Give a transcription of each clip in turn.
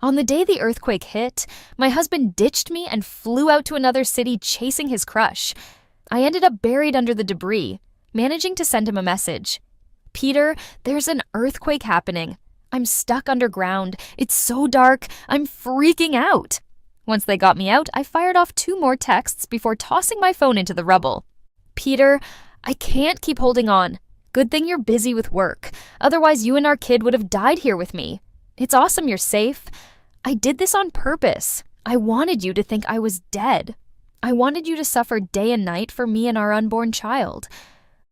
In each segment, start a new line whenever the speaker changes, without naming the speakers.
On the day the earthquake hit, my husband ditched me and flew out to another city chasing his crush. I ended up buried under the debris, managing to send him a message. Peter, there's an earthquake happening. I'm stuck underground. It's so dark. I'm freaking out. Once they got me out, I fired off 2 more texts before tossing my phone into the rubble. Peter, I can't keep holding on. Good thing you're busy with work. Otherwise, you and our kid would have died here with me. It's awesome you're safe. I did this on purpose. I wanted you to think I was dead. I wanted you to suffer day and night for me and our unborn child.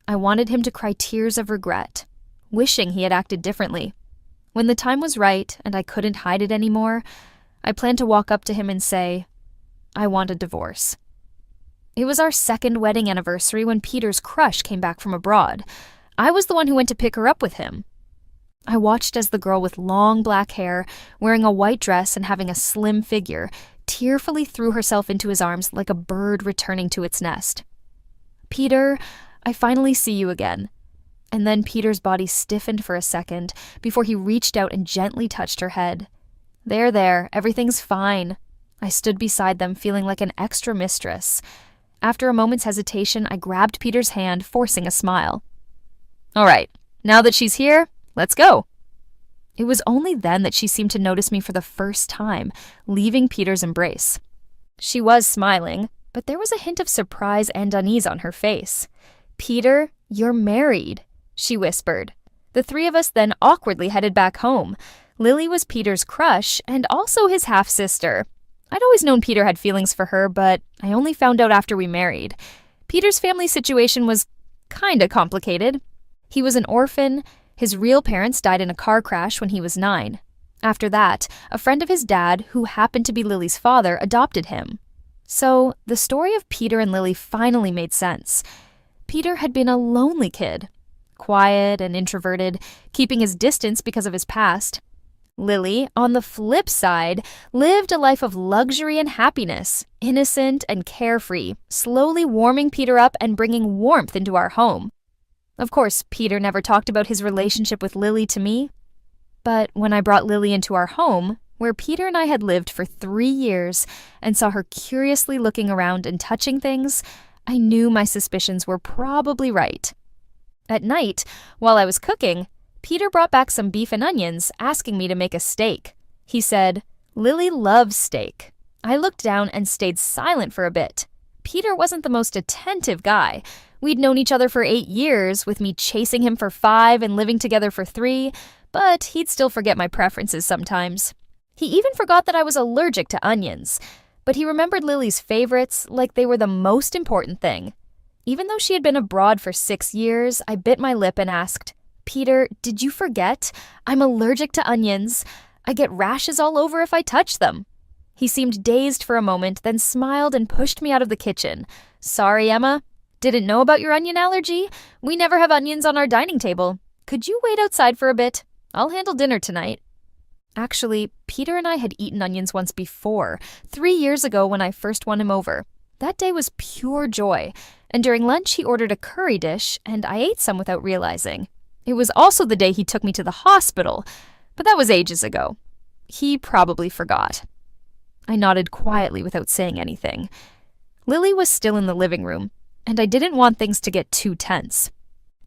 I wanted him to cry tears of regret, wishing he had acted differently. When the time was right and I couldn't hide it anymore, I planned to walk up to him and say, I want a divorce. It was our 2nd wedding anniversary when Peter's crush came back from abroad. I was the one who went to pick her up with him. I watched as the girl with long black hair, wearing a white dress and having a slim figure, tearfully threw herself into his arms like a bird returning to its nest. Peter, I finally see you again. And then Peter's body stiffened for a second before he reached out and gently touched her head. There, everything's fine. I stood beside them feeling like an extra mistress. After a moment's hesitation, I grabbed Peter's hand, forcing a smile. All right, now that she's here, let's go. It was only then that she seemed to notice me for the first time, leaving Peter's embrace. She was smiling, but there was a hint of surprise and unease on her face. Peter, you're married, she whispered. The 3 of us then awkwardly headed back home. Lily was Peter's crush and also his half-sister. I'd always known Peter had feelings for her, but I only found out after we married. Peter's family situation was kinda complicated. He was an orphan. His real parents died in a car crash when he was 9. After that, a friend of his dad, who happened to be Lily's father, adopted him. So, the story of Peter and Lily finally made sense. Peter had been a lonely kid, quiet and introverted, keeping his distance because of his past. Lily, on the flip side, lived a life of luxury and happiness, innocent and carefree, slowly warming Peter up and bringing warmth into our home. Of course, Peter never talked about his relationship with Lily to me. But when I brought Lily into our home, where Peter and I had lived for 3 years, and saw her curiously looking around and touching things, I knew my suspicions were probably right. At night, while I was cooking, Peter brought back some beef and onions, asking me to make a steak. He said, Lily loves steak. I looked down and stayed silent for a bit. Peter wasn't the most attentive guy. We'd known each other for 8 years, with me chasing him for 5 and living together for 3, but he'd still forget my preferences sometimes. He even forgot that I was allergic to onions, but he remembered Lily's favorites like they were the most important thing. Even though she had been abroad for 6 years, I bit my lip and asked, Peter, did you forget? I'm allergic to onions. I get rashes all over if I touch them. He seemed dazed for a moment, then smiled and pushed me out of the kitchen. Sorry, Emma. Didn't know about your onion allergy? We never have onions on our dining table. Could you wait outside for a bit? I'll handle dinner tonight. Actually, Peter and I had eaten onions once before, 3 years ago when I first won him over. That day was pure joy, and during lunch he ordered a curry dish, and I ate some without realizing. It was also the day he took me to the hospital, but that was ages ago. He probably forgot. I nodded quietly without saying anything. Lily was still in the living room, and I didn't want things to get too tense.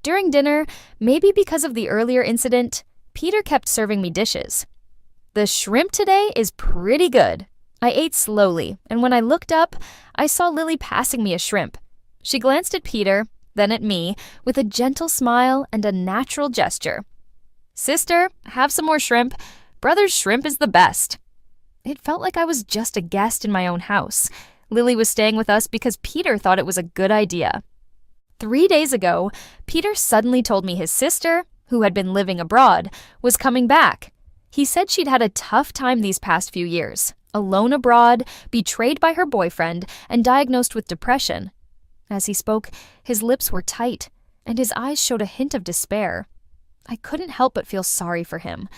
During dinner, maybe because of the earlier incident, Peter kept serving me dishes. The shrimp today is pretty good. I ate slowly, and when I looked up, I saw Lily passing me a shrimp. She glanced at Peter, then at me, with a gentle smile and a natural gesture. Sister, have some more shrimp. Brother's shrimp is the best. It felt like I was just a guest in my own house. Lily was staying with us because Peter thought it was a good idea. 3 days ago, Peter suddenly told me his sister, who had been living abroad, was coming back. He said she'd had a tough time these past few years, alone abroad, betrayed by her boyfriend, and diagnosed with depression. As he spoke, his lips were tight, and his eyes showed a hint of despair. I couldn't help but feel sorry for him.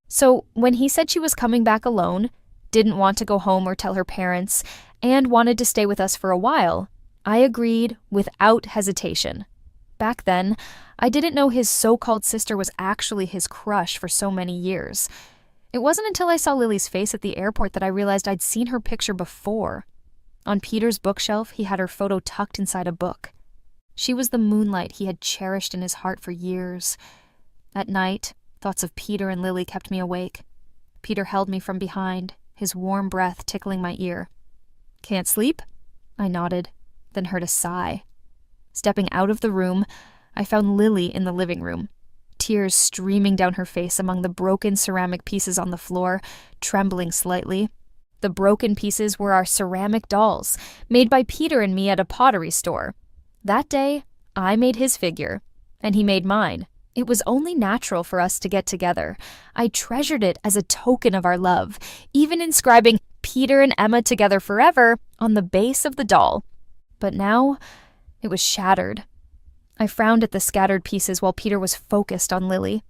So when he said she was coming back alone, didn't want to go home or tell her parents, and wanted to stay with us for a while, I agreed without hesitation. Back then, I didn't know his so-called sister was actually his crush for so many years. It wasn't until I saw Lily's face at the airport that I realized I'd seen her picture before. On Peter's bookshelf, he had her photo tucked inside a book. She was the moonlight he had cherished in his heart for years. At night, thoughts of Peter and Lily kept me awake. Peter held me from behind, his warm breath tickling my ear. "Can't sleep?" I nodded, then heard a sigh. Stepping out of the room, I found Lily in the living room, tears streaming down her face among the broken ceramic pieces on the floor, trembling slightly. The broken pieces were our ceramic dolls, made by Peter and me at a pottery store. That day, I made his figure, and he made mine. It was only natural for us to get together. I treasured it as a token of our love, even inscribing Peter and Emma together forever on the base of the doll. But now, it was shattered. I frowned at the scattered pieces while Peter was focused on Lily.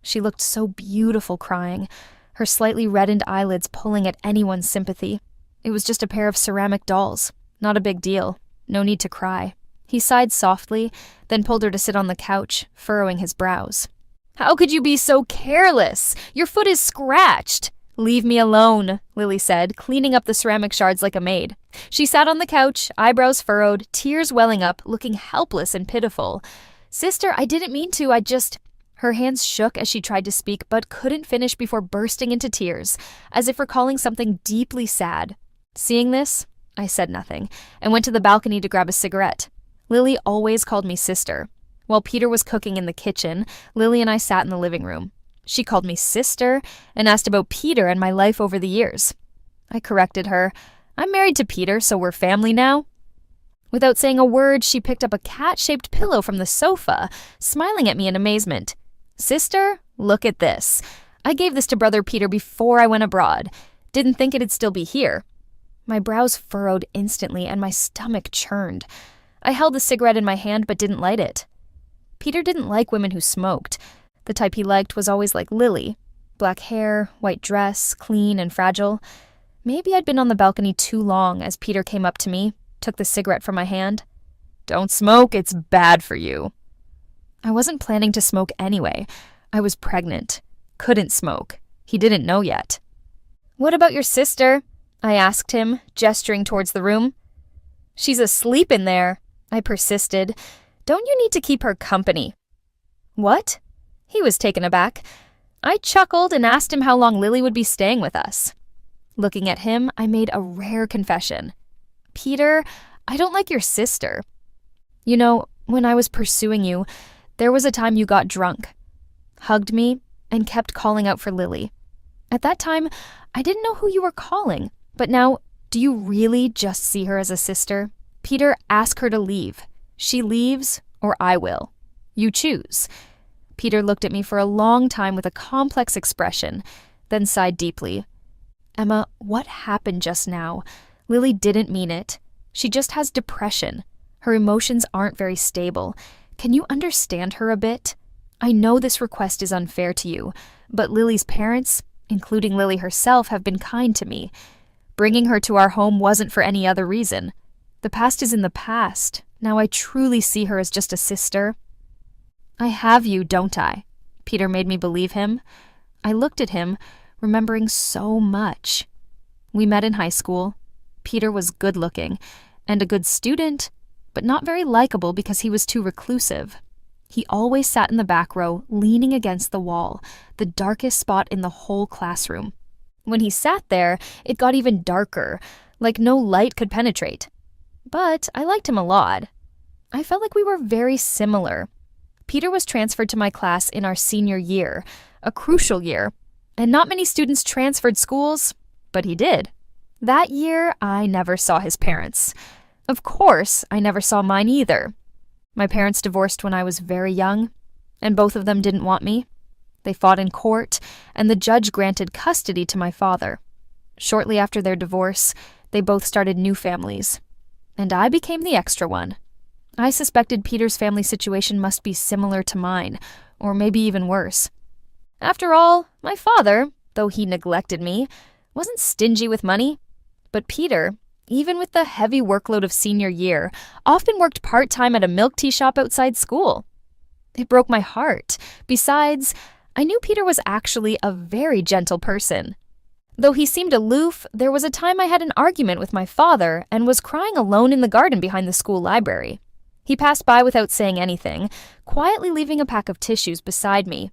She looked so beautiful crying, her slightly reddened eyelids pulling at anyone's sympathy. It was just a pair of ceramic dolls. Not a big deal. No need to cry. He sighed softly, then pulled her to sit on the couch, furrowing his brows. "How could you be so careless? Your foot is scratched." "Leave me alone," Lily said, cleaning up the ceramic shards like a maid. She sat on the couch, eyebrows furrowed, tears welling up, looking helpless and pitiful. "Sister, I didn't mean to, I just—" Her hands shook as she tried to speak, but couldn't finish before bursting into tears, as if recalling something deeply sad. Seeing this, I said nothing, and went to the balcony to grab a cigarette. Lily always called me sister. While Peter was cooking in the kitchen, Lily and I sat in the living room. She called me sister and asked about Peter and my life over the years. I corrected her. "I'm married to Peter, so we're family now." Without saying a word, she picked up a cat-shaped pillow from the sofa, smiling at me in amazement. "Sister, look at this. I gave this to brother Peter before I went abroad. Didn't think it'd still be here." My brows furrowed instantly and my stomach churned. I held the cigarette in my hand but didn't light it. Peter didn't like women who smoked. The type he liked was always like Lily. Black hair, white dress, clean and fragile. Maybe I'd been on the balcony too long as Peter came up to me, took the cigarette from my hand. "Don't smoke, it's bad for you." I wasn't planning to smoke anyway. I was pregnant. Couldn't smoke. He didn't know yet. "What about your sister?" I asked him, gesturing towards the room. "She's asleep in there," I persisted. "Don't you need to keep her company?" "What?" He was taken aback. I chuckled and asked him how long Lily would be staying with us. Looking at him, I made a rare confession. "Peter, I don't like your sister. You know, when I was pursuing you, there was a time you got drunk, hugged me, and kept calling out for Lily. At that time, I didn't know who you were calling, but now, do you really just see her as a sister? Peter, ask her to leave. She leaves, or I will. You choose." Peter looked at me for a long time with a complex expression, then sighed deeply. "Emma, what happened just now? Lily didn't mean it. She just has depression. Her emotions aren't very stable. Can you understand her a bit? I know this request is unfair to you, but Lily's parents, including Lily herself, have been kind to me. Bringing her to our home wasn't for any other reason. The past is in the past. Now I truly see her as just a sister." "I have you, don't I?" Peter made me believe him. I looked at him, remembering so much. We met in high school. Peter was good-looking and a good student, but not very likable because he was too reclusive. He always sat in the back row, leaning against the wall, the darkest spot in the whole classroom. When he sat there, it got even darker, like no light could penetrate. But I liked him a lot. I felt like we were very similar. Peter was transferred to my class in our senior year, a crucial year, and not many students transferred schools, but he did. That year, I never saw his parents. Of course, I never saw mine either. My parents divorced when I was very young, and both of them didn't want me. They fought in court, and the judge granted custody to my father. Shortly after their divorce, they both started new families, and I became the extra one. I suspected Peter's family situation must be similar to mine, or maybe even worse. After all, my father, though he neglected me, wasn't stingy with money. But Peter, even with the heavy workload of senior year, often worked part-time at a milk tea shop outside school. It broke my heart. Besides, I knew Peter was actually a very gentle person. Though he seemed aloof, there was a time I had an argument with my father and was crying alone in the garden behind the school library. He passed by without saying anything, quietly leaving a pack of tissues beside me.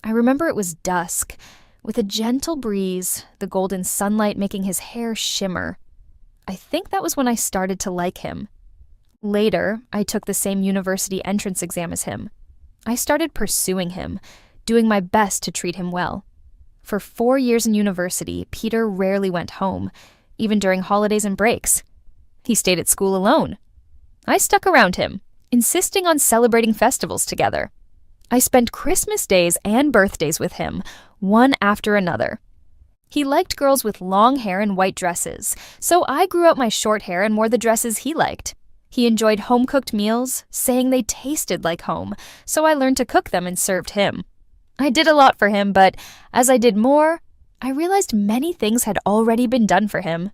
I remember it was dusk, with a gentle breeze, the golden sunlight making his hair shimmer. I think that was when I started to like him. Later, I took the same university entrance exam as him. I started pursuing him, doing my best to treat him well. For 4 years in university, Peter rarely went home, even during holidays and breaks. He stayed at school alone. I stuck around him, insisting on celebrating festivals together. I spent Christmas days and birthdays with him, one after another. He liked girls with long hair and white dresses, so I grew out my short hair and wore the dresses he liked. He enjoyed home-cooked meals, saying they tasted like home, so I learned to cook them and served him. I did a lot for him, but as I did more, I realized many things had already been done for him.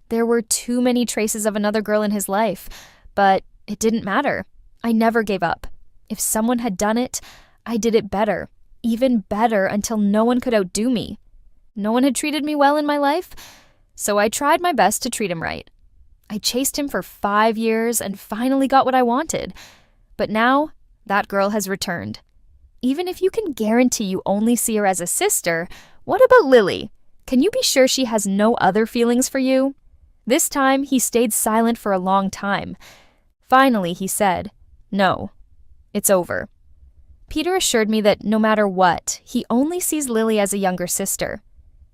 There were too many traces of another girl in his life, but it didn't matter. I never gave up. If someone had done it, I did it better, even better, until no one could outdo me. No one had treated me well in my life, so I tried my best to treat him right. I chased him for 5 years and finally got what I wanted. But now, that girl has returned. Even if you can guarantee you only see her as a sister, what about Lily? Can you be sure she has no other feelings for you? This time, he stayed silent for a long time. Finally, he said, "No, it's over." Peter assured me that no matter what, he only sees Lily as a younger sister.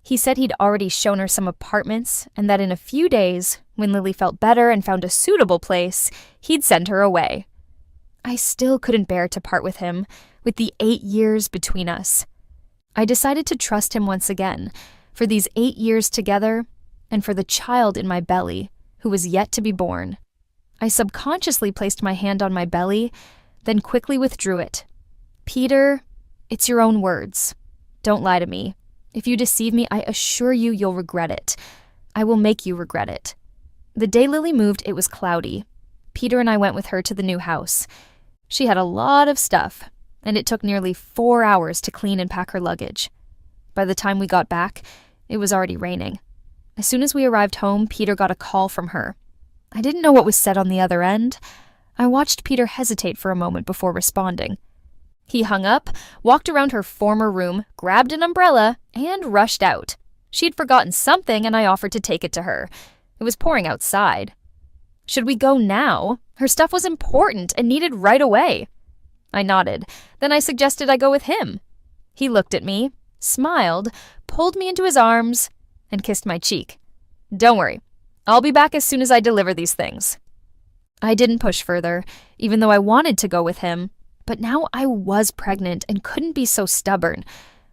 He said he'd already shown her some apartments and that in a few days, when Lily felt better and found a suitable place, he'd send her away. I still couldn't bear to part with him, with the 8 years between us. I decided to trust him once again, for these 8 years together, and for the child in my belly, who was yet to be born. I subconsciously placed my hand on my belly, then quickly withdrew it. "Peter, it's your own words. Don't lie to me. If you deceive me, I assure you you'll regret it. I will make you regret it." The day Lily moved, it was cloudy. Peter and I went with her to the new house. She had a lot of stuff, and it took nearly 4 hours to clean and pack her luggage. By the time we got back, it was already raining. As soon as we arrived home, Peter got a call from her. I didn't know what was said on the other end. I watched Peter hesitate for a moment before responding. He hung up, walked around her former room, grabbed an umbrella, and rushed out. She'd forgotten something, and I offered to take it to her. It was pouring outside. Should we go now? Her stuff was important and needed right away. I nodded. Then I suggested I go with him. He looked at me, smiled, pulled me into his arms, and kissed my cheek. "Don't worry. I'll be back as soon as I deliver these things." I didn't push further, even though I wanted to go with him. But now I was pregnant and couldn't be so stubborn.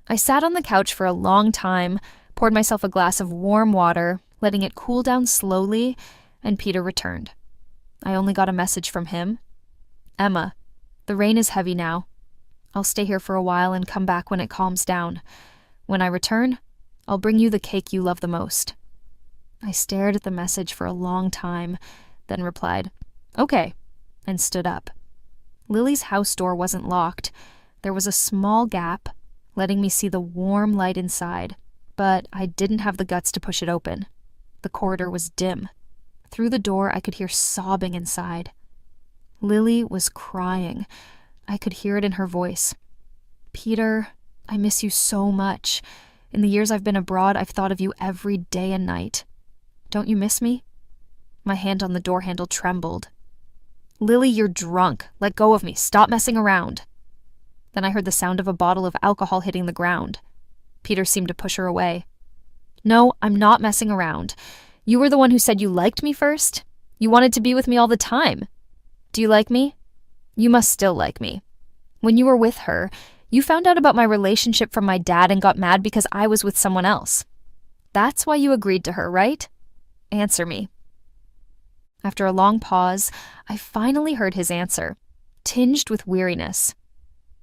I sat on the couch for a long time, poured myself a glass of warm water, letting it cool down slowly, and Peter returned. I only got a message from him. "Emma, the rain is heavy now. I'll stay here for a while and come back when it calms down. When I return, I'll bring you the cake you love the most." I stared at the message for a long time, then replied, "Okay," and stood up. Lily's house door wasn't locked. There was a small gap, letting me see the warm light inside, but I didn't have the guts to push it open. The corridor was dim. Through the door, I could hear sobbing inside. Lily was crying. I could hear it in her voice. "Peter, I miss you so much. In the years I've been abroad, I've thought of you every day and night. Don't you miss me?" My hand on the door handle trembled. "Lily, you're drunk. Let go of me. Stop messing around." Then I heard the sound of a bottle of alcohol hitting the ground. Peter seemed to push her away. "No, I'm not messing around. You were the one who said you liked me first. You wanted to be with me all the time. Do you like me? You must still like me. When you were with her, you found out about my relationship from my dad and got mad because I was with someone else. That's why you agreed to her, right? Answer me." After a long pause, I finally heard his answer, tinged with weariness.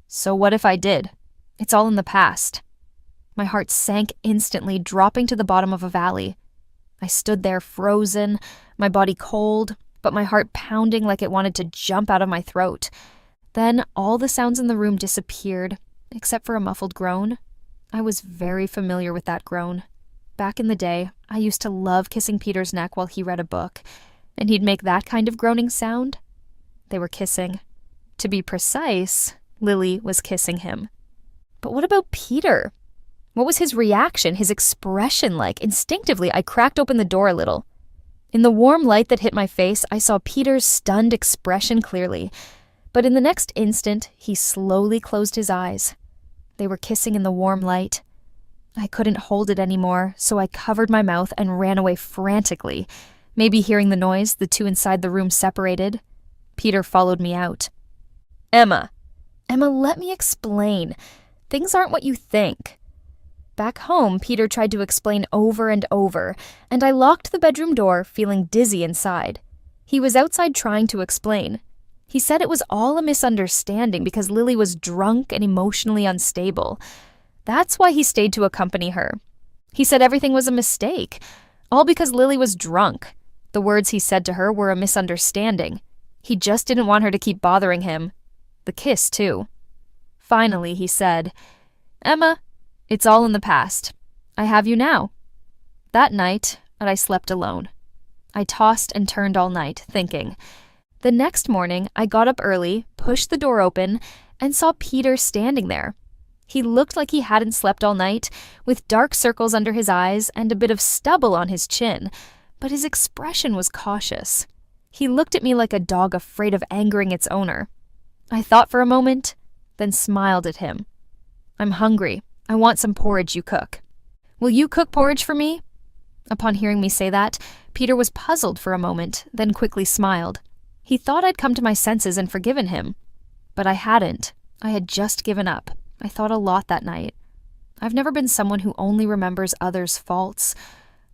"So what if I did? It's all in the past." My heart sank instantly, dropping to the bottom of a valley. I stood there frozen, my body cold, but my heart pounding like it wanted to jump out of my throat. Then all the sounds in the room disappeared, except for a muffled groan. I was very familiar with that groan. Back in the day, I used to love kissing Peter's neck while he read a book, and he'd make that kind of groaning sound. They were kissing. To be precise, Lily was kissing him. But what about Peter? What was his reaction, his expression like? Instinctively, I cracked open the door a little. In the warm light that hit my face, I saw Peter's stunned expression clearly. But in the next instant, he slowly closed his eyes. They were kissing in the warm light. I couldn't hold it anymore, so I covered my mouth and ran away frantically. Maybe hearing the noise, the two inside the room separated. Peter followed me out. Emma, let me explain. Things aren't what you think. Back home, Peter tried to explain over and over, and I locked the bedroom door, feeling dizzy inside. He was outside trying to explain. He said it was all a misunderstanding because Lily was drunk and emotionally unstable. That's why he stayed to accompany her. He said everything was a mistake, all because Lily was drunk. The words he said to her were a misunderstanding. He just didn't want her to keep bothering him. The kiss, too. Finally, he said, Emma, it's all in the past. I have you now. That night, I slept alone. I tossed and turned all night, thinking. The next morning, I got up early, pushed the door open, and saw Peter standing there. He looked like he hadn't slept all night, with dark circles under his eyes and a bit of stubble on his chin, but his expression was cautious. He looked at me like a dog afraid of angering its owner. I thought for a moment, then smiled at him. I'm hungry. I want some porridge you cook. Will you cook porridge for me? Upon hearing me say that, Peter was puzzled for a moment, then quickly smiled. He thought I'd come to my senses and forgiven him. But I hadn't. I had just given up. I thought a lot that night. I've never been someone who only remembers others' faults.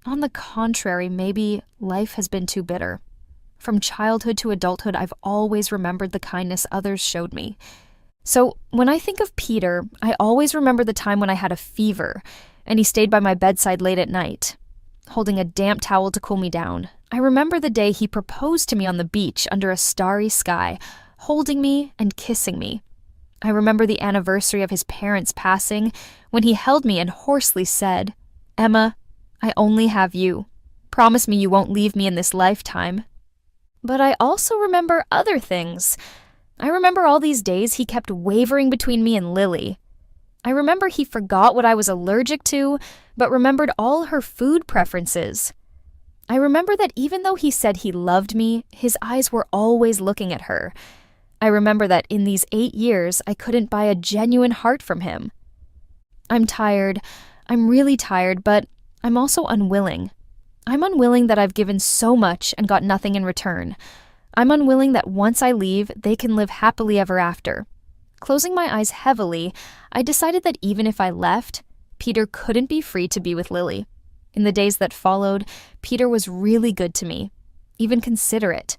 On the contrary, maybe life has been too bitter. From childhood to adulthood, I've always remembered the kindness others showed me. So when I think of Peter, I always remember the time when I had a fever, and he stayed by my bedside late at night, holding a damp towel to cool me down. I remember the day he proposed to me on the beach under a starry sky, holding me and kissing me. I remember the anniversary of his parents' passing, when he held me and hoarsely said, Emma, I only have you. Promise me you won't leave me in this lifetime. But I also remember other things. I remember all these days he kept wavering between me and Lily. I remember he forgot what I was allergic to, but remembered all her food preferences. I remember that even though he said he loved me, his eyes were always looking at her. I remember that in these 8 years, I couldn't buy a genuine heart from him. I'm tired. I'm really tired, but I'm also unwilling. I'm unwilling that I've given so much and got nothing in return. I'm unwilling that once I leave, they can live happily ever after. Closing my eyes heavily, I decided that even if I left, Peter couldn't be free to be with Lily. In the days that followed, Peter was really good to me, even considerate.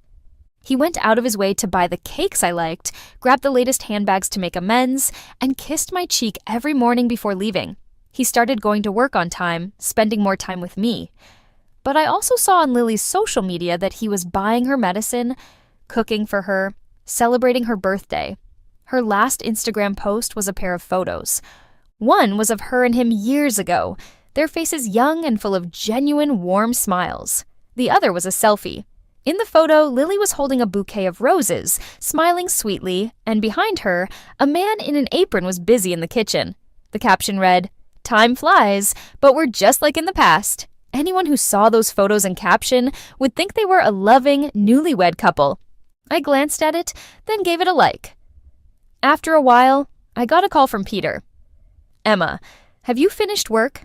He went out of his way to buy the cakes I liked, grabbed the latest handbags to make amends, and kissed my cheek every morning before leaving. He started going to work on time, spending more time with me. But I also saw on Lily's social media that he was buying her medicine, cooking for her, celebrating her birthday. Her last Instagram post was a pair of photos. One was of her and him years ago, their faces young and full of genuine, warm smiles. The other was a selfie. In the photo, Lily was holding a bouquet of roses, smiling sweetly, and behind her, a man in an apron was busy in the kitchen. The caption read, "Time flies, but we're just like in the past." Anyone who saw those photos and caption would think they were a loving, newlywed couple. I glanced at it, then gave it a like. After a while, I got a call from Peter. "Emma, have you finished work?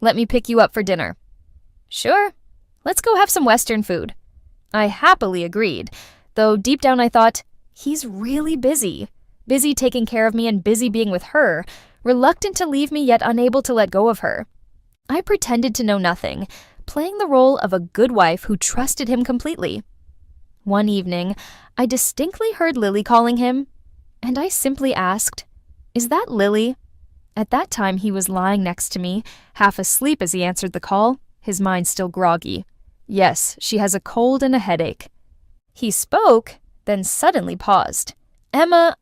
Let me pick you up for dinner." "Sure. Let's go have some Western food." I happily agreed, though deep down I thought, he's really busy. Busy taking care of me and busy being with her, reluctant to leave me yet unable to let go of her. I pretended to know nothing, playing the role of a good wife who trusted him completely. One evening, I distinctly heard Lily calling him, and I simply asked, "Is that Lily?" At that time, he was lying next to me, half asleep as he answered the call, his mind still groggy. "Yes, she has a cold and a headache." He spoke, then suddenly paused. "Emma,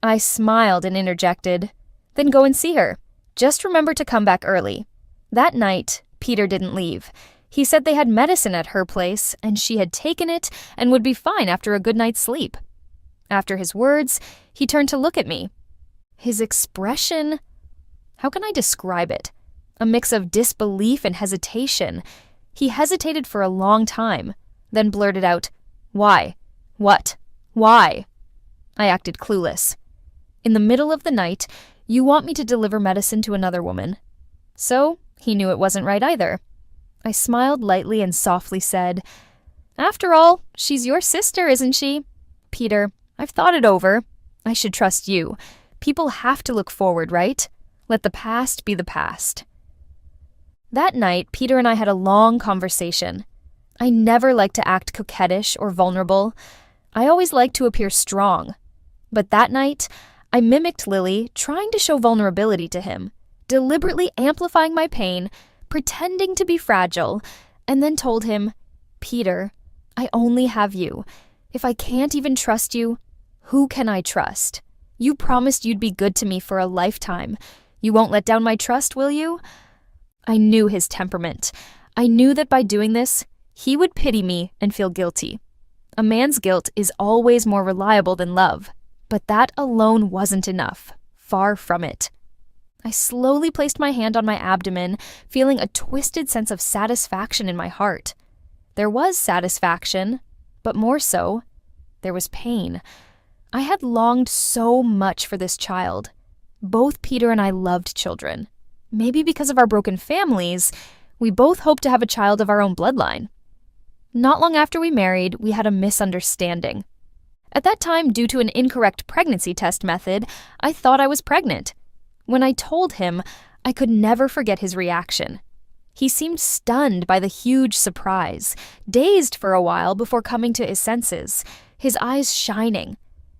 I smiled and interjected, "Then go and see her. Just remember to come back early." That night, Peter didn't leave. He said they had medicine at her place, and she had taken it and would be fine after a good night's sleep. After his words, he turned to look at me. His expression, how can I describe it? A mix of disbelief and hesitation. He hesitated for a long time, then blurted out, "Why? What? Why?" I acted clueless. "In the middle of the night, you want me to deliver medicine to another woman." So he knew it wasn't right either. I smiled lightly and softly said, "After all, she's your sister, isn't she? Peter, I've thought it over. I should trust you. People have to look forward, right? Let the past be the past." That night, Peter and I had a long conversation. I never like to act coquettish or vulnerable. I always like to appear strong. But that night, I mimicked Lily, trying to show vulnerability to him, deliberately amplifying my pain, pretending to be fragile, and then told him, "Peter, I only have you. If I can't even trust you, who can I trust? You promised you'd be good to me for a lifetime. You won't let down my trust, will you?" I knew his temperament. I knew that by doing this, he would pity me and feel guilty. A man's guilt is always more reliable than love, but that alone wasn't enough. Far from it. I slowly placed my hand on my abdomen, feeling a twisted sense of satisfaction in my heart. There was satisfaction, but more so, there was pain. I had longed so much for this child. Both Peter and I loved children. Maybe because of our broken families, we both hoped to have a child of our own bloodline. Not long after we married, we had a misunderstanding. At that time, due to an incorrect pregnancy test method, I thought I was pregnant. When I told him, I could never forget his reaction. He seemed stunned by the huge surprise, dazed for a while before coming to his senses, his eyes shining.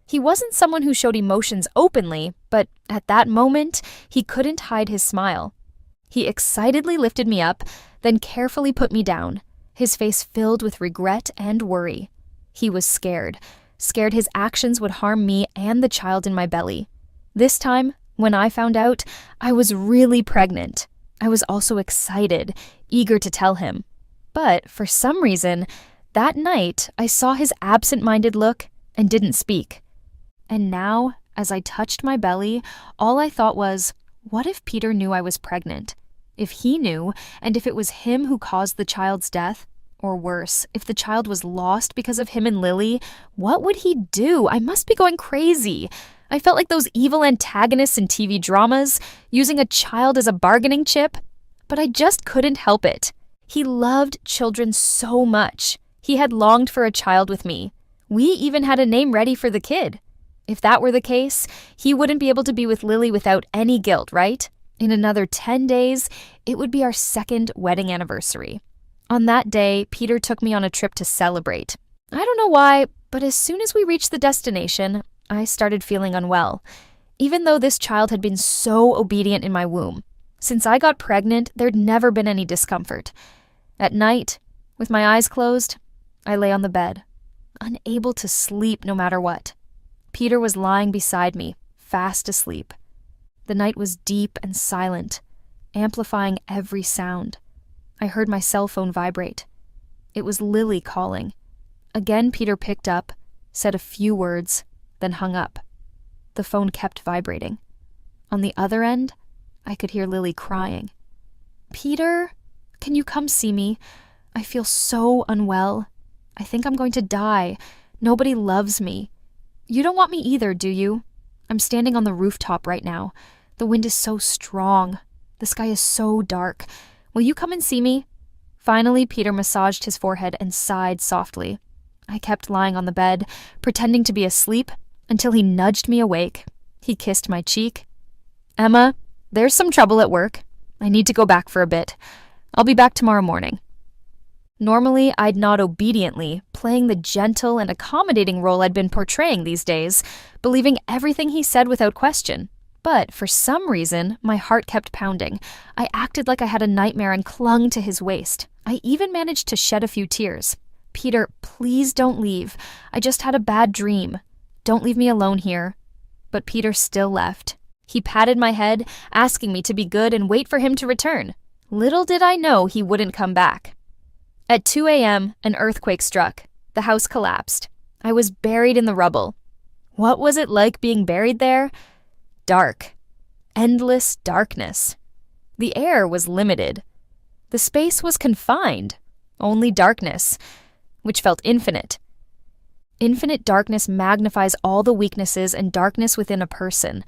He wasn't someone who showed emotions openly, but at that moment, he couldn't hide his smile. He excitedly lifted me up, then carefully put me down, his face filled with regret and worry. He was scared his actions would harm me and the child in my belly. This time, when I found out, I was really pregnant. I was also excited, eager to tell him. But for some reason, that night, I saw his absent-minded look and didn't speak. And now, as I touched my belly, all I thought was, what if Peter knew I was pregnant? If he knew, and if it was him who caused the child's death? Or worse, if the child was lost because of him and Lily, what would he do? I must be going crazy. I felt like those evil antagonists in TV dramas, using a child as a bargaining chip. But I just couldn't help it. He loved children so much. He had longed for a child with me. We even had a name ready for the kid. If that were the case, he wouldn't be able to be with Lily without any guilt, right? In another 10 days, it would be our second wedding anniversary. On that day, Peter took me on a trip to celebrate. I don't know why, but as soon as we reached the destination, I started feeling unwell, even though this child had been so obedient in my womb. Since I got pregnant, there'd never been any discomfort. At night, with my eyes closed, I lay on the bed, unable to sleep no matter what. Peter was lying beside me, fast asleep. The night was deep and silent, amplifying every sound. I heard my cell phone vibrate. It was Lily calling. Again, Peter picked up, said a few words, then hung up. The phone kept vibrating. On the other end, I could hear Lily crying. "Peter, can you come see me? I feel so unwell. I think I'm going to die. Nobody loves me. You don't want me either, do you? I'm standing on the rooftop right now. The wind is so strong. The sky is so dark. Will you come and see me?" Finally, Peter massaged his forehead and sighed softly. I kept lying on the bed, pretending to be asleep, until he nudged me awake. He kissed my cheek. "Emma, there's some trouble at work. I need to go back for a bit. I'll be back tomorrow morning." Normally, I'd nod obediently, playing the gentle and accommodating role I'd been portraying these days, believing everything he said without question. But for some reason, my heart kept pounding. I acted like I had a nightmare and clung to his waist. I even managed to shed a few tears. "Peter, please don't leave. I just had a bad dream. Don't leave me alone here." But Peter still left. He patted my head, asking me to be good and wait for him to return. Little did I know he wouldn't come back. At 2 a.m., an earthquake struck. The house collapsed. I was buried in the rubble. What was it like being buried there? Dark. Endless darkness. The air was limited. The space was confined. Only darkness, which felt infinite. Infinite darkness magnifies all the weaknesses and darkness within a person.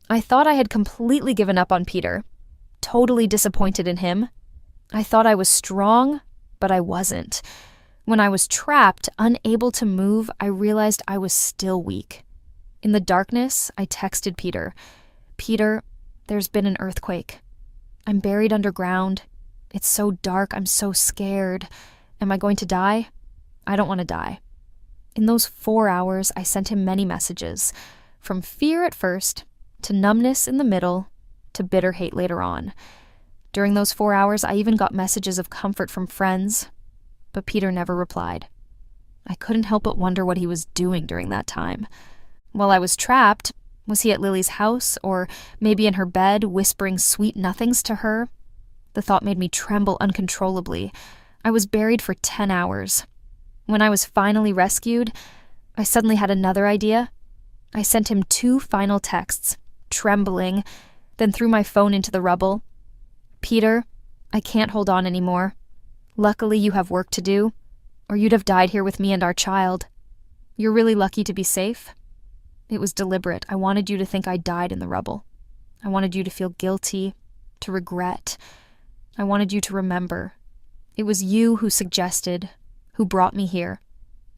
I thought I had completely given up on Peter, totally disappointed in him. I thought I was strong, but I wasn't. When I was trapped, unable to move, I realized I was still weak. In the darkness, I texted Peter. Peter, there's been an earthquake. I'm buried underground. It's so dark, I'm so scared. Am I going to die? I don't want to die. In those 4 hours, I sent him many messages, from fear at first, to numbness in the middle, to bitter hate later on. During those 4 hours, I even got messages of comfort from friends, but Peter never replied. I couldn't help but wonder what he was doing during that time. While I was trapped, was he at Lily's house, or maybe in her bed, whispering sweet nothings to her? The thought made me tremble uncontrollably. I was buried for 10 hours. When I was finally rescued, I suddenly had another idea. I sent him 2 final texts, trembling, then threw my phone into the rubble. Peter, I can't hold on anymore. Luckily you have work to do, or you'd have died here with me and our child. You're really lucky to be safe. It was deliberate. I wanted you to think I died in the rubble. I wanted you to feel guilty, to regret. I wanted you to remember. It was you who suggested, who brought me here.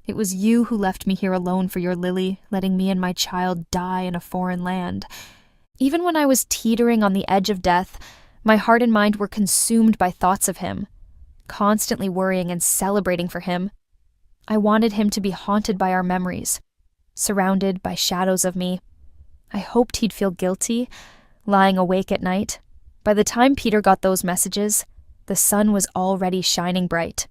It was you who left me here alone for your Lily, letting me and my child die in a foreign land. Even when I was teetering on the edge of death, my heart and mind were consumed by thoughts of him, constantly worrying and celebrating for him. I wanted him to be haunted by our memories, surrounded by shadows of me. I hoped he'd feel guilty, lying awake at night. By the time Peter got those messages, the sun was already shining bright.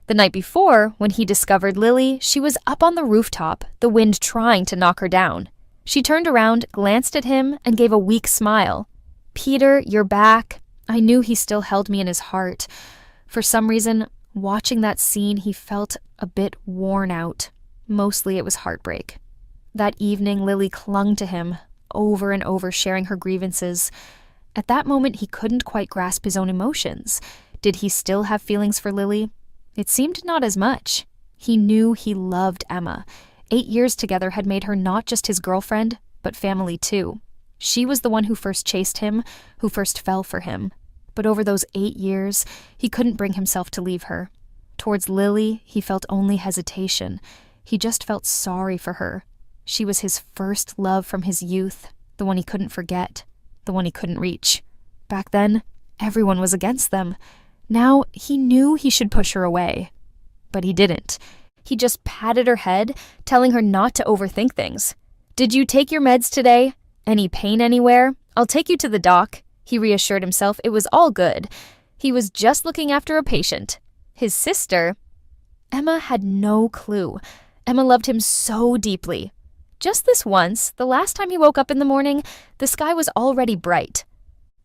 The night before, when he discovered Lily, she was up on the rooftop, the wind trying to knock her down. She turned around, glanced at him, and gave a weak smile. Peter, you're back. I knew he still held me in his heart. For some reason, watching that scene, he felt a bit worn out. Mostly it was heartbreak. That evening, Lily clung to him, over and over sharing her grievances. At that moment, he couldn't quite grasp his own emotions. Did he still have feelings for Lily? It seemed not as much. He knew he loved Emma. 8 years together had made her not just his girlfriend, but family too. She was the one who first chased him, who first fell for him. But over those 8 years, he couldn't bring himself to leave her. Towards Lily, he felt only hesitation. He just felt sorry for her. She was his first love from his youth, the one he couldn't forget, the one he couldn't reach. Back then, everyone was against them. Now, he knew he should push her away. But he didn't. He just patted her head, telling her not to overthink things. Did you take your meds today? Any pain anywhere? I'll take you to the doc. He reassured himself it was all good. He was just looking after a patient. His sister, Emma, had no clue. Emma loved him so deeply. Just this once, the last time he woke up in the morning, the sky was already bright.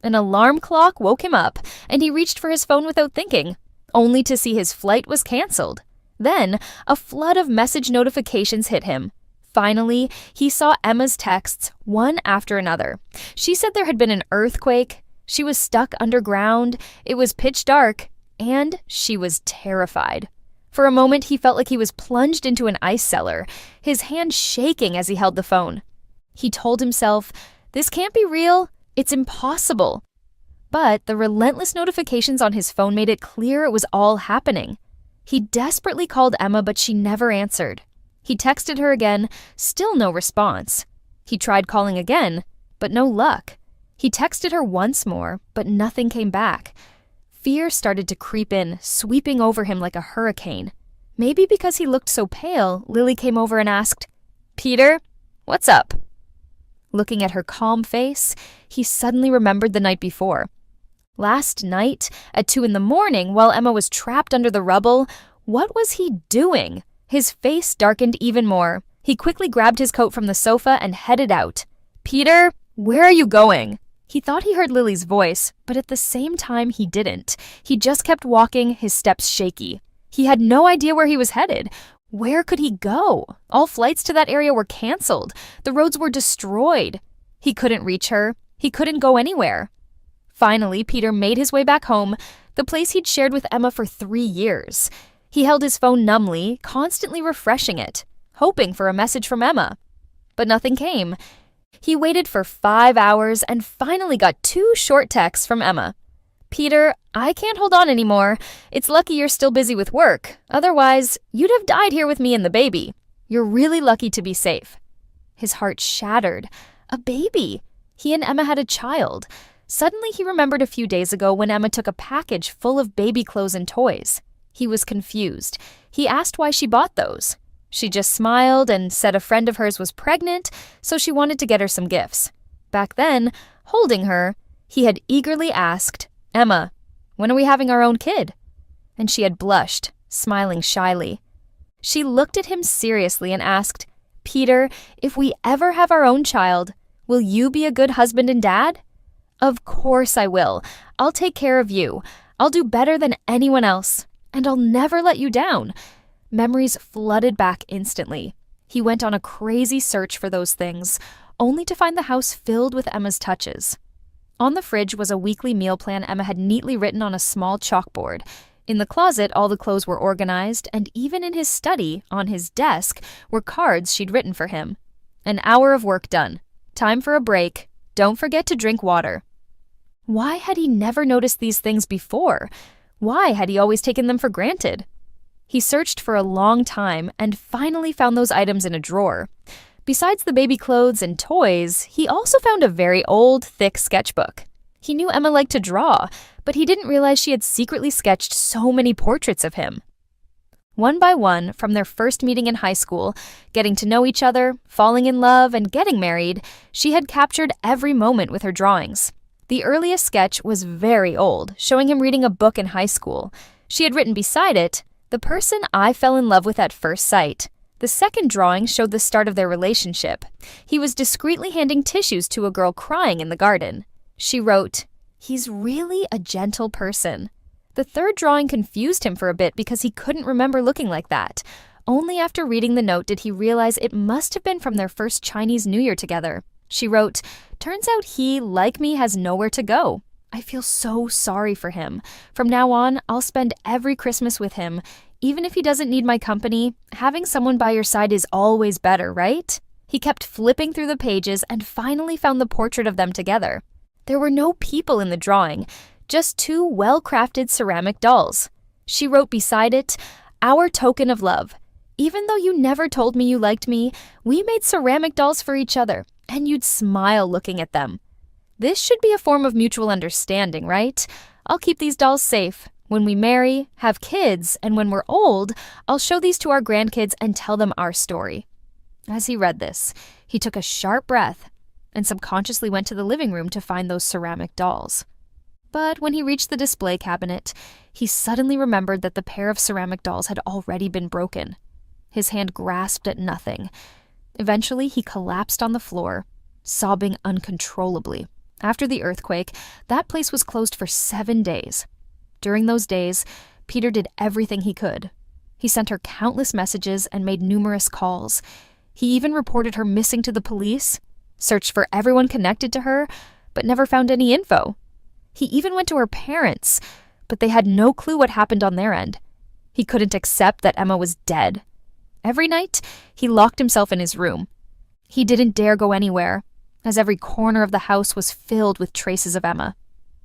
An alarm clock woke him up, and he reached for his phone without thinking, only to see his flight was canceled. Then, a flood of message notifications hit him. Finally, he saw Emma's texts, one after another. She said there had been an earthquake, she was stuck underground, it was pitch dark, and she was terrified. For a moment, he felt like he was plunged into an ice cellar, his hand shaking as he held the phone. He told himself, this can't be real, it's impossible. But the relentless notifications on his phone made it clear it was all happening. He desperately called Emma, but she never answered. He texted her again, still no response. He tried calling again, but no luck. He texted her once more, but nothing came back. Fear started to creep in, sweeping over him like a hurricane. Maybe because he looked so pale, Lily came over and asked, Peter, what's up? Looking at her calm face, he suddenly remembered the night before. Last night, at 2 a.m, while Emma was trapped under the rubble, what was he doing? His face darkened even more. He quickly grabbed his coat from the sofa and headed out. "Peter, where are you going?" He thought he heard Lily's voice, but at the same time he didn't. He just kept walking, his steps shaky. He had no idea where he was headed. Where could he go? All flights to that area were canceled. The roads were destroyed. He couldn't reach her. He couldn't go anywhere. Finally, Peter made his way back home, the place he'd shared with Emma for 3 years. He held his phone numbly, constantly refreshing it, hoping for a message from Emma. But nothing came. He waited for 5 hours and finally got 2 short texts from Emma. "Peter, I can't hold on anymore. It's lucky you're still busy with work. Otherwise, you'd have died here with me and the baby. You're really lucky to be safe." His heart shattered. A baby. He and Emma had a child. Suddenly he remembered a few days ago when Emma took a package full of baby clothes and toys. He was confused. He asked why she bought those. She just smiled and said a friend of hers was pregnant, so she wanted to get her some gifts. Back then, holding her, he had eagerly asked, "Emma, when are we having our own kid?" And she had blushed, smiling shyly. She looked at him seriously and asked, "Peter, if we ever have our own child, will you be a good husband and dad?" "Of course I will. I'll take care of you. I'll do better than anyone else. And I'll never let you down." Memories flooded back instantly. He went on a crazy search for those things, only to find the house filled with Emma's touches. On the fridge was a weekly meal plan Emma had neatly written on a small chalkboard. In the closet, all the clothes were organized, and even in his study, on his desk, were cards she'd written for him. "An hour of work done. Time for a break. Don't forget to drink water." Why had he never noticed these things before? Why had he always taken them for granted? He searched for a long time and finally found those items in a drawer. Besides the baby clothes and toys, he also found a very old, thick sketchbook. He knew Emma liked to draw, but he didn't realize she had secretly sketched so many portraits of him. One by one, from their first meeting in high school, getting to know each other, falling in love, and getting married, she had captured every moment with her drawings. The earliest sketch was very old, showing him reading a book in high school. She had written beside it, "The person I fell in love with at first sight." The second drawing showed the start of their relationship. He was discreetly handing tissues to a girl crying in the garden. She wrote, "He's really a gentle person." The third drawing confused him for a bit because he couldn't remember looking like that. Only after reading the note did he realize it must have been from their first Chinese New Year together. She wrote, "Turns out he, like me, has nowhere to go. I feel so sorry for him. From now on, I'll spend every Christmas with him. Even if he doesn't need my company, having someone by your side is always better, right?" He kept flipping through the pages and finally found the portrait of them together. There were no people in the drawing, just 2 well-crafted ceramic dolls. She wrote beside it, "Our token of love. Even though you never told me you liked me, we made ceramic dolls for each other, and you'd smile looking at them. This should be a form of mutual understanding, right? I'll keep these dolls safe. When we marry, have kids, and when we're old, I'll show these to our grandkids and tell them our story." As he read this, he took a sharp breath and subconsciously went to the living room to find those ceramic dolls. But when he reached the display cabinet, he suddenly remembered that the pair of ceramic dolls had already been broken. His hand grasped at nothing. Eventually, he collapsed on the floor, sobbing uncontrollably. After the earthquake, that place was closed for 7 days. During those days, Peter did everything he could. He sent her countless messages and made numerous calls. He even reported her missing to the police, searched for everyone connected to her, but never found any info. He even went to her parents, but they had no clue what happened on their end. He couldn't accept that Emma was dead. Every night, he locked himself in his room. He didn't dare go anywhere, as every corner of the house was filled with traces of Emma.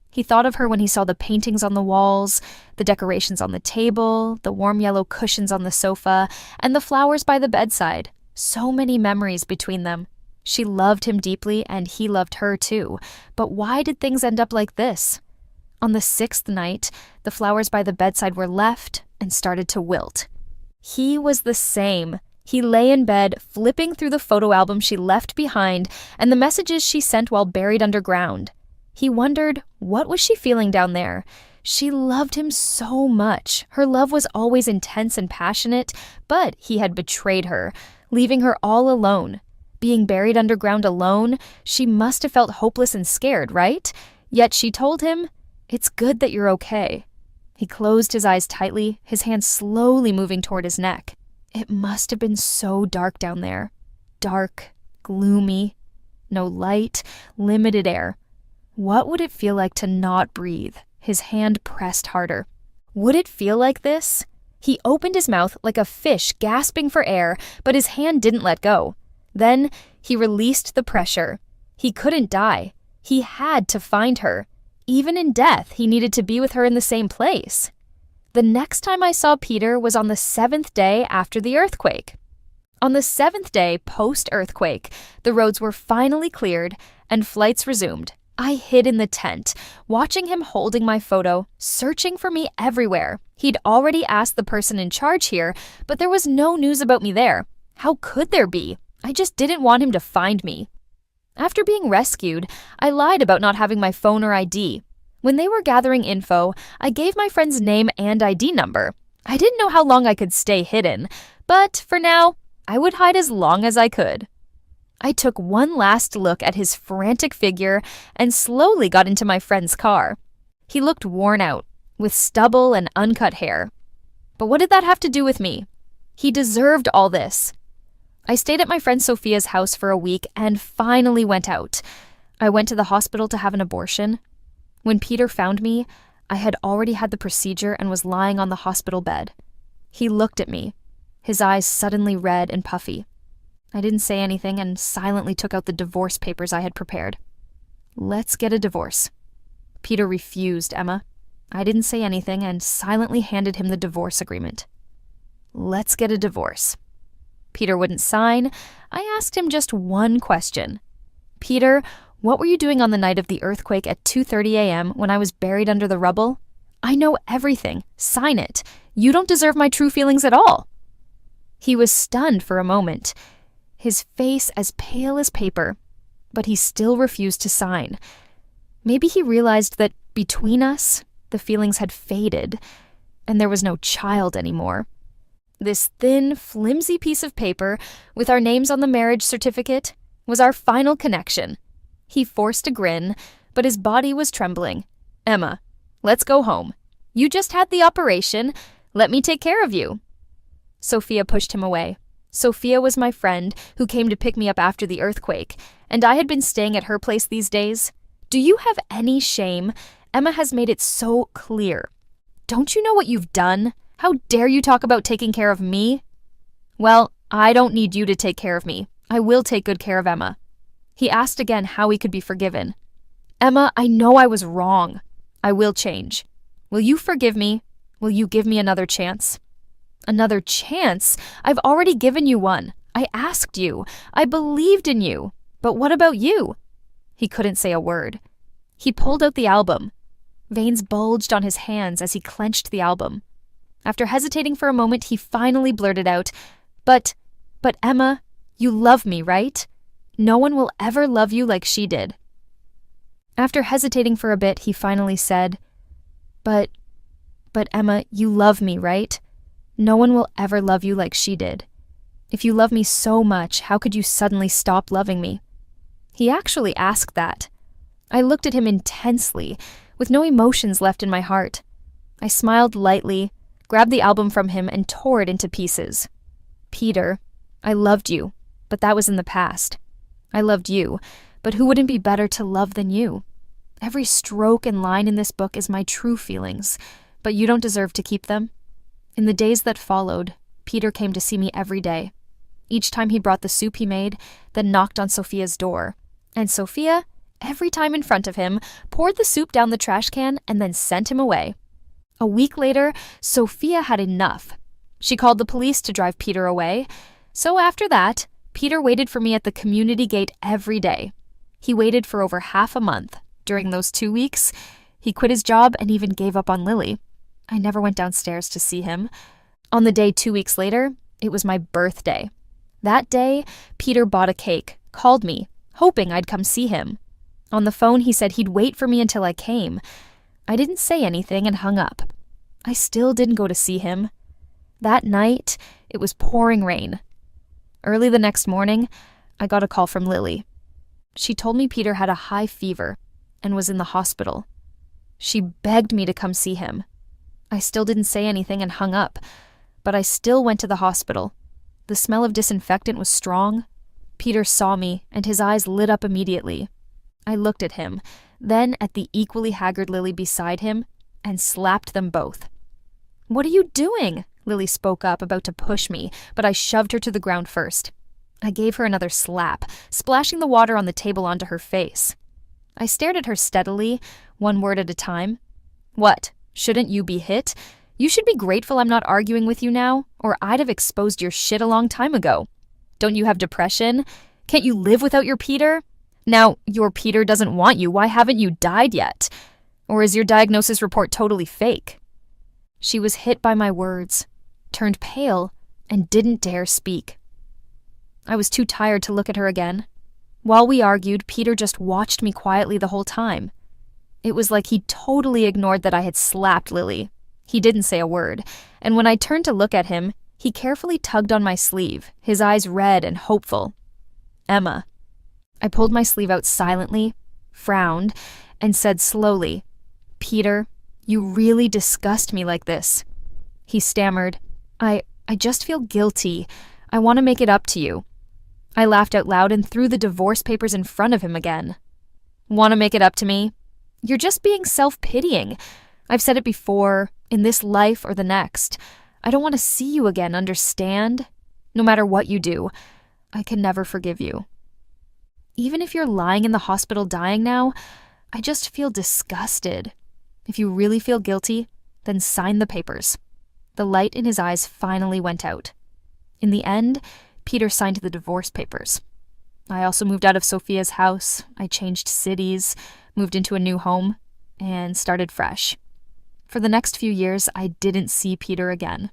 He thought of her when he saw the paintings on the walls, the decorations on the table, the warm yellow cushions on the sofa, and the flowers by the bedside. So many memories between them. She loved him deeply, and he loved her too. But why did things end up like this? On the 6th night, the flowers by the bedside were left and started to wilt. He was the same. He lay in bed, flipping through the photo album she left behind and the messages she sent while buried underground. He wondered, what was she feeling down there? She loved him so much. Her love was always intense and passionate, but he had betrayed her, leaving her all alone. Being buried underground alone, she must have felt hopeless and scared, right? Yet she told him, "It's good that you're okay." He closed his eyes tightly, his hand slowly moving toward his neck. It must have been so dark down there. Dark, gloomy, no light, limited air. What would it feel like to not breathe? His hand pressed harder. Would it feel like this? He opened his mouth like a fish gasping for air, but his hand didn't let go. Then he released the pressure. He couldn't die. He had to find her. Even in death, he needed to be with her in the same place. The next time I saw Peter was on the 7th day after the earthquake. On the 7th day post-earthquake, the roads were finally cleared and flights resumed. I hid in the tent, watching him holding my photo, searching for me everywhere. He'd already asked the person in charge here, but there was no news about me there. How could there be? I just didn't want him to find me. After being rescued, I lied about not having my phone or ID. When they were gathering info, I gave my friend's name and ID number. I didn't know how long I could stay hidden, but for now, I would hide as long as I could. I took one last look at his frantic figure and slowly got into my friend's car. He looked worn out, with stubble and uncut hair. But what did that have to do with me? He deserved all this. I stayed at my friend Sophia's house for a week and finally went out. I went to the hospital to have an abortion. When Peter found me, I had already had the procedure and was lying on the hospital bed. He looked at me, his eyes suddenly red and puffy. I didn't say anything and silently took out the divorce papers I had prepared. "Let's get a divorce." Peter refused, Emma. I didn't say anything and silently handed him the divorce agreement. "Let's get a divorce." Peter wouldn't sign. I asked him just one question. "Peter, what were you doing on the night of the earthquake at 2:30 a.m. when I was buried under the rubble? I know everything. Sign it. You don't deserve my true feelings at all." He was stunned for a moment, his face as pale as paper, but he still refused to sign. Maybe he realized that between us, the feelings had faded, and there was no child anymore. This thin, flimsy piece of paper with our names on the marriage certificate was our final connection. He forced a grin, but his body was trembling. "Emma, let's go home. You just had the operation. Let me take care of you." Sophia pushed him away. Sophia was my friend who came to pick me up after the earthquake, and I had been staying at her place these days. "Do you have any shame? Emma has made it so clear. Don't you know what you've done? How dare you talk about taking care of me?" "Well, I don't need you to take care of me. I will take good care of Emma." He asked again how he could be forgiven. "Emma, I know I was wrong. I will change. Will you forgive me? Will you give me another chance?" "Another chance? I've already given you one. I asked you. I believed in you. But what about you?" He couldn't say a word. He pulled out the album. Veins bulged on his hands as he clenched the album. After hesitating for a moment, he finally blurted out, But Emma, you love me, right? No one will ever love you like she did." After hesitating for a bit, he finally said, But Emma, you love me, right? No one will ever love you like she did. If you love me so much, how could you suddenly stop loving me?" He actually asked that. I looked at him intensely, with no emotions left in my heart. I smiled lightly, grabbed the album from him, and tore it into pieces. "Peter, I loved you, but that was in the past. I loved you, but who wouldn't be better to love than you? Every stroke and line in this book is my true feelings, but you don't deserve to keep them." In the days that followed, Peter came to see me every day. Each time he brought the soup he made, then knocked on Sophia's door. And Sophia, every time in front of him, poured the soup down the trash can and then sent him away. A week later, Sophia had enough. She called the police to drive Peter away. So after that, Peter waited for me at the community gate every day. He waited for over half a month. During those 2 weeks, he quit his job and even gave up on Lily. I never went downstairs to see him. On the day 2 weeks later, it was my birthday. That day, Peter bought a cake, called me, hoping I'd come see him. On the phone, he said he'd wait for me until I came. I didn't say anything and hung up. I still didn't go to see him. That night, it was pouring rain. Early the next morning, I got a call from Lily. She told me Peter had a high fever and was in the hospital. She begged me to come see him. I still didn't say anything and hung up, but I still went to the hospital. The smell of disinfectant was strong. Peter saw me, and his eyes lit up immediately. I looked at him, then at the equally haggard Lily beside him, and slapped them both. "What are you doing?" Lily spoke up, about to push me, but I shoved her to the ground first. I gave her another slap, splashing the water on the table onto her face. I stared at her steadily, one word at a time. "What? Shouldn't you be hit? You should be grateful I'm not arguing with you now, or I'd have exposed your shit a long time ago. Don't you have depression? Can't you live without your Peter? Now, your Peter doesn't want you, why haven't you died yet? Or is your diagnosis report totally fake?" She was hit by my words, turned pale, and didn't dare speak. I was too tired to look at her again. While we argued, Peter just watched me quietly the whole time. It was like he totally ignored that I had slapped Lily. He didn't say a word, and when I turned to look at him, he carefully tugged on my sleeve, his eyes red and hopeful. "Emma." I pulled my sleeve out silently, frowned, and said slowly, "Peter, you really disgust me like this." He stammered, I just feel guilty. I want to make it up to you." I laughed out loud and threw the divorce papers in front of him again. "Want to make it up to me? You're just being self-pitying. I've said it before, in this life or the next. I don't want to see you again, understand? No matter what you do, I can never forgive you. Even if you're lying in the hospital dying now, I just feel disgusted. If you really feel guilty, then sign the papers." The light in his eyes finally went out. In the end, Peter signed the divorce papers. I also moved out of Sophia's house. I changed cities, moved into a new home, and started fresh. For the next few years, I didn't see Peter again.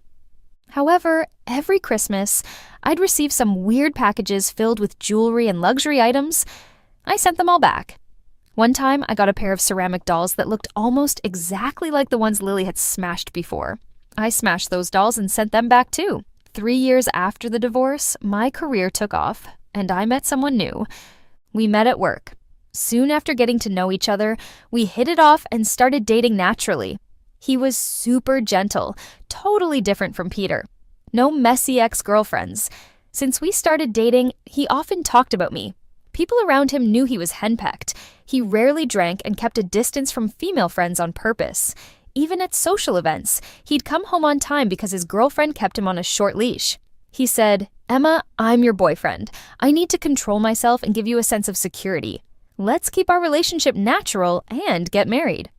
However, every Christmas, I'd receive some weird packages filled with jewelry and luxury items. I sent them all back. One time, I got a pair of ceramic dolls that looked almost exactly like the ones Lily had smashed before. I smashed those dolls and sent them back too. 3 years after the divorce, my career took off, and I met someone new. We met at work. Soon after getting to know each other, we hit it off and started dating naturally. He was super gentle, totally different from Peter. No messy ex-girlfriends. Since we started dating, he often talked about me. People around him knew he was henpecked. He rarely drank and kept a distance from female friends on purpose. Even at social events, he'd come home on time because his girlfriend kept him on a short leash. He said, "Emma, I'm your boyfriend. I need to control myself and give you a sense of security. Let's keep our relationship natural and get married."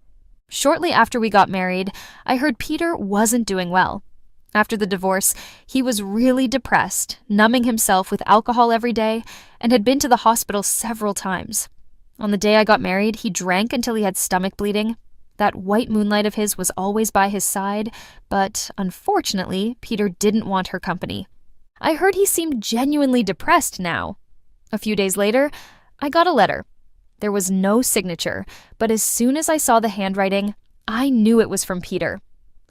Shortly after we got married, I heard Peter wasn't doing well. After the divorce, he was really depressed, numbing himself with alcohol every day, and had been to the hospital several times. On the day I got married, he drank until he had stomach bleeding. That white moonlight of his was always by his side, but unfortunately, Peter didn't want her company. I heard he seemed genuinely depressed now. A few days later, I got a letter. There was no signature, but as soon as I saw the handwriting, I knew it was from Peter.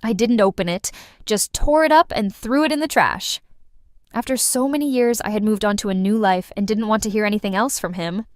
I didn't open it, just tore it up and threw it in the trash. After so many years, I had moved on to a new life and didn't want to hear anything else from him.